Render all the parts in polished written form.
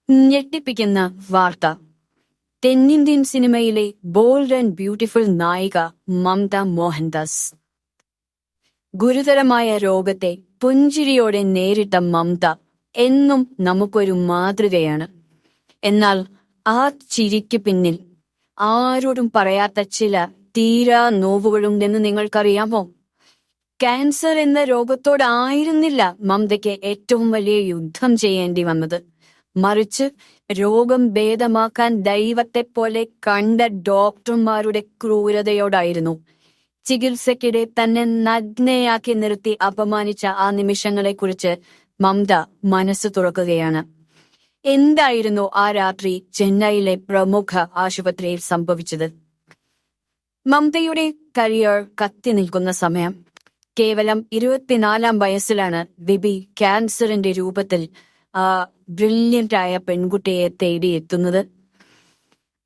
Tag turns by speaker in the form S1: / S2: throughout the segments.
S1: ഞെട്ടിപ്പിക്കുന്ന വാർത്ത. തെന്നിന്ത്യൻ സിനിമയിലെ ബോൾഡ് ആൻഡ് ബ്യൂട്ടിഫുൾ നായിക മമത മോഹൻദാസ്. ഗുരുതരമായ രോഗത്തെ പുഞ്ചിരിയോടെ നേരിട്ട മമത എന്നും നമുക്കൊരു മാതൃകയാണ്. എന്നാൽ ആ ചിരിക്ക് പിന്നിൽ ആരോടും പറയാത്ത ചില തീരാ നോവുകളുണ്ടെന്ന് നിങ്ങൾക്കറിയാമോ? ക്യാൻസർ എന്ന രോഗത്തോടായിരുന്നില്ല മമതയ്ക്ക് ഏറ്റവും വലിയ യുദ്ധം ചെയ്യേണ്ടി വന്നത്. മറിച്ച് രോഗം ഭേദമാക്കാൻ ദൈവത്തെപ്പോലെ കണ്ട ഡോക്ടർമാരുടെ ക്രൂരതയോടായിരുന്നു. ചികിത്സയ്ക്കിടെ തന്നെ നഗ്നയാക്കി നിർത്തി അപമാനിച്ച ആ നിമിഷങ്ങളെക്കുറിച്ച് മമത മനസ്സ് തുറക്കുകയാണ്. എന്തായിരുന്നു ആ രാത്രി ചെന്നൈയിലെ പ്രമുഖ ആശുപത്രിയിൽ സംഭവിച്ചത്? മമതയുടെ കരിയർ കത്തി നിൽക്കുന്ന സമയം. കേവലം 24-ാം വയസ്സിലാണ് ബിബി ക്യാൻസറിന്റെ രൂപത്തിൽ ആ ബ്രില്യൻ്റായ പെൺകുട്ടിയെ തേടിയെത്തുന്നത്.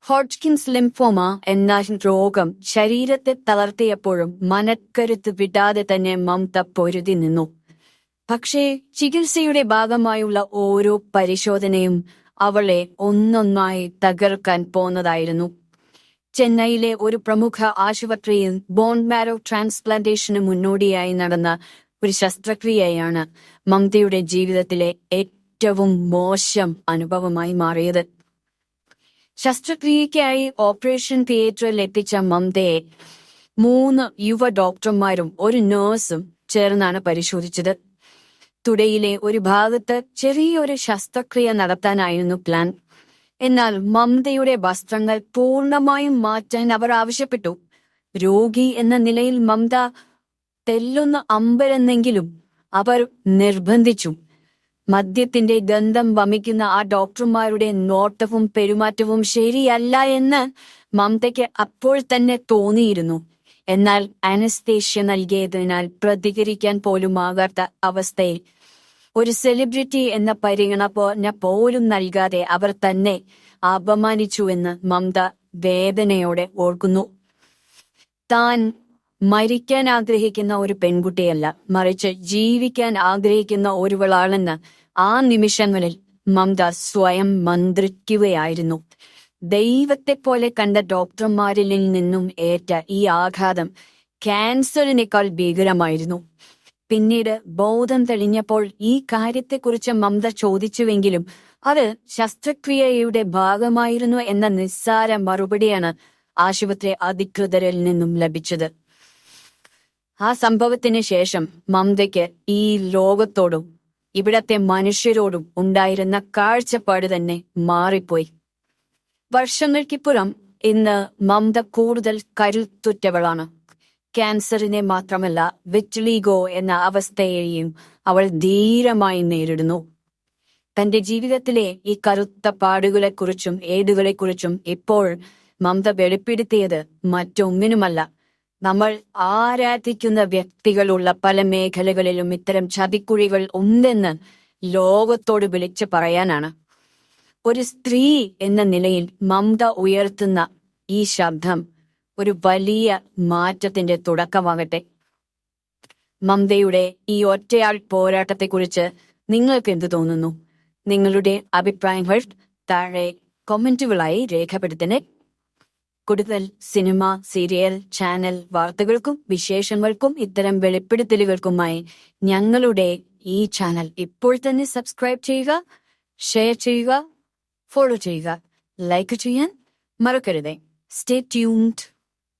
S1: ഹോഡ്ജ്കിൻസ് ലിംഫോമ എന്ന രോഗം ശരീരത്തെ തളർത്തിയപ്പോഴും മനക്കരുത്ത് വിടാതെ തന്നെ മമത പൊരുതി നിന്നു. പക്ഷേ ചികിത്സയുടെ ഭാഗമായുള്ള ഓരോ പരിശോധനയും അവളെ ഒന്നൊന്നായി തകർക്കാൻ പോന്നതായിരുന്നു. ചെന്നൈയിലെ ഒരു പ്രമുഖ ആശുപത്രിയിൽ ബോൺ മാരോ ട്രാൻസ്പ്ലാന്റേഷന് മുന്നോടിയായി നടന്ന ഒരു ശസ്ത്രക്രിയയാണ് മമതയുടെ ജീവിതത്തിലെ ഏറ്റവും മോശം അനുഭവമായി മാറിയത്. ശസ്ത്രക്രിയയ്ക്കായി ഓപ്പറേഷൻ തിയേറ്ററിൽ എത്തിച്ച മമതയെ 3 യുവ ഡോക്ടർമാരും ഒരു നഴ്സും ചേർന്നാണ് പരിശോധിച്ചത്. തുടയിലെ ഒരു ഭാഗത്ത് ചെറിയൊരു ശസ്ത്രക്രിയ നടത്താനായിരുന്നു പ്ലാൻ. എന്നാൽ മമതയുടെ വസ്ത്രങ്ങൾ പൂർണ്ണമായും മാറ്റാൻ അവർ ആവശ്യപ്പെട്ടു. രോഗി എന്ന നിലയിൽ മമത തെല്ലൊന്ന് അമ്പരന്നെങ്കിലും അവർ നിർബന്ധിച്ചു. മദ്യത്തിന്റെ ഗന്ധം വമിക്കുന്ന ആ ഡോക്ടർമാരുടെ നോട്ടവും പെരുമാറ്റവും ശരിയല്ല എന്ന് മമതയ്ക്ക് അപ്പോൾ തന്നെ തോന്നിയിരുന്നു. എന്നാൽ അനസ്തേഷ്യ നൽകിയതിനാൽ പ്രതികരിക്കാൻ പോലും ആകാത്ത അവസ്ഥയിൽ ഒരു സെലിബ്രിറ്റി എന്ന പരിഗണന പോലും നൽകാതെ അവർ തന്നെ അപമാനിച്ചുവെന്ന് മമത വേദനയോടെ ഓർക്കുന്നു. താൻ മരിക്കാൻ ആഗ്രഹിക്കുന്ന ഒരു പെൺകുട്ടിയല്ല, മറിച്ച് ജീവിക്കാൻ ആഗ്രഹിക്കുന്ന ഒരുവളാണെന്ന് ആ നിമിഷങ്ങളിൽ മമത സ്വയം മന്ത്രിക്കുകയായിരുന്നു. ദൈവത്തെപ്പോലെ കണ്ട ഡോക്ടർമാരിൽ നിന്നും ഏറ്റ ഈ ആഘാതം ക്യാൻസറിനേക്കാൾ ഭീകരമായിരുന്നു. പിന്നീട് ബോധം തെളിഞ്ഞപ്പോൾ ഈ കാര്യത്തെക്കുറിച്ച് മമത ചോദിച്ചുവെങ്കിലും അത് ശസ്ത്രക്രിയയുടെ ഭാഗമായിരുന്നു എന്ന നിസ്സാര മറുപടിയാണ് ആശുപത്രി അധികൃതരിൽ നിന്നും ലഭിച്ചത്. ആ സംഭവത്തിന് ശേഷം മമതയ്ക്ക് ഈ ലോകത്തോടും ഇവിടത്തെ മനുഷ്യരോടും ഉണ്ടായിരുന്ന കാഴ്ചപ്പാട് തന്നെ മാറിപ്പോയി. വർഷങ്ങൾക്കിപ്പുറം ഇന്ന് മമത കൂടുതൽ കരുത്തുറ്റവളാണ്. ക്യാൻസറിനെ മാത്രമല്ല, വിറ്റ്ലിഗോ എന്ന അവസ്ഥയെയും അവൾ ധീരമായി നേരിടുന്നു. തന്റെ ജീവിതത്തിലെ ഈ കറുത്ത പാടുകളെക്കുറിച്ചും ഏടുകളെക്കുറിച്ചും ഇപ്പോൾ മമത വെളിപ്പെടുത്തിയത് മറ്റൊന്നിനുമല്ല, നമ്മൾ ആരാധിക്കുന്ന വ്യക്തികളുള്ള പല മേഖലകളിലും ഇത്തരം ചതിക്കുഴികൾ ഉണ്ടെന്ന് ലോകത്തോട് വിളിച്ചു പറയാനാണ്. ഒരു സ്ത്രീ എന്ന നിലയിൽ മമത ഉയർത്തുന്ന ഈ ശബ്ദം ഒരു വലിയ മാറ്റത്തിന്റെ തുടക്കമാകട്ടെ. മമതയുടെ ഈ ഒറ്റയാൾ പോരാട്ടത്തെക്കുറിച്ച് നിങ്ങൾക്ക് എന്ത് തോന്നുന്നു? നിങ്ങളുടെ അഭിപ്രായങ്ങൾ താഴെ കമന്റുകളായി രേഖപ്പെടുത്തണേ. കൂടുതൽ സിനിമ, സീരിയൽ, ചാനൽ വാർത്തകൾക്കും വിശേഷങ്ങൾക്കും ഇത്തരം വെളിപ്പെടുത്തലുകൾക്കുമായി ഞങ്ങളുടെ ഈ ചാനൽ ഇപ്പോൾ തന്നെ സബ്സ്ക്രൈബ് ചെയ്യുക, ഷെയർ ചെയ്യുക, ഫോളോ ചെയ്യുക, ലൈക്ക് ചെയ്യാൻ മറക്കരുതേ. Stay tuned.